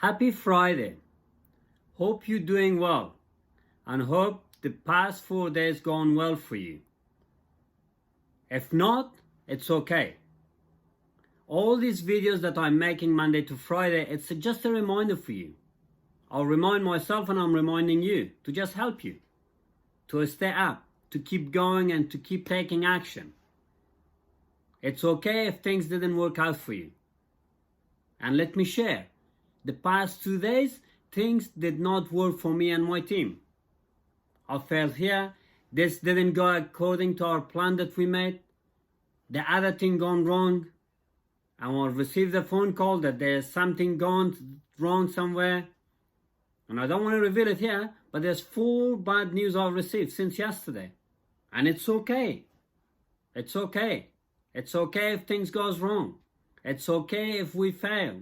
Happy Friday. Hope you're doing well and hope the past 4 days gone well for you. If not, it's okay. All these videos that I'm making Monday to Friday, it's just a reminder for you. I'll remind myself and I'm reminding you to just help you, to stay up, to keep going and to keep taking action. It's okay if things didn't work out for you. And let me share, the past 2 days, things did not work for me and my team. I failed here, this didn't go according to our plan that we made, the other thing gone wrong, and I received a phone call that there's something gone wrong somewhere. And I don't want to reveal it here, but there's 4 bad news I've received since yesterday. And it's okay. It's okay. It's okay if things goes wrong. It's okay if we fail.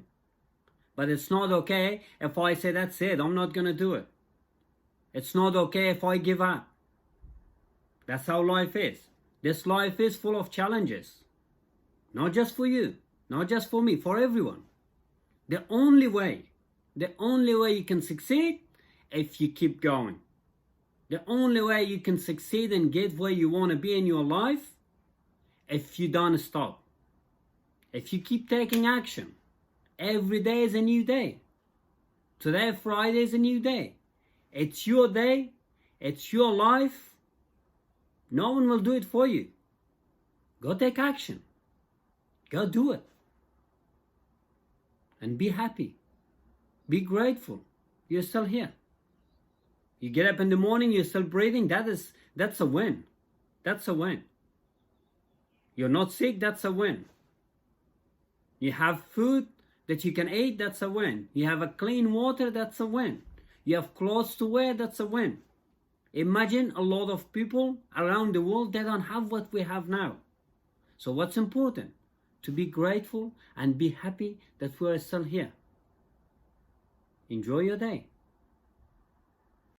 But it's not okay if I say, that's it, I'm not going to do it. It's not okay if I give up. That's how life is. This life is full of challenges. Not just for you, not just for me, for everyone. The only way you can succeed if you keep going. The only way you can succeed and get where you want to be in your life if you don't stop. If you keep taking action. Every day is a new day. Today, Friday, is a new day. It's your day. It's your life. No one will do it for you. Go take action. Go do it. And be happy. Be grateful. You're still here. You get up in the morning, you're still breathing. That's a win. That's a win. You're not sick, that's a win. You have food that you can eat, that's a win. You have a clean water, that's a win. You have clothes to wear, that's a win. Imagine a lot of people around the world, they don't have what we have now. So what's important? To be grateful and be happy that we're still here. Enjoy your day.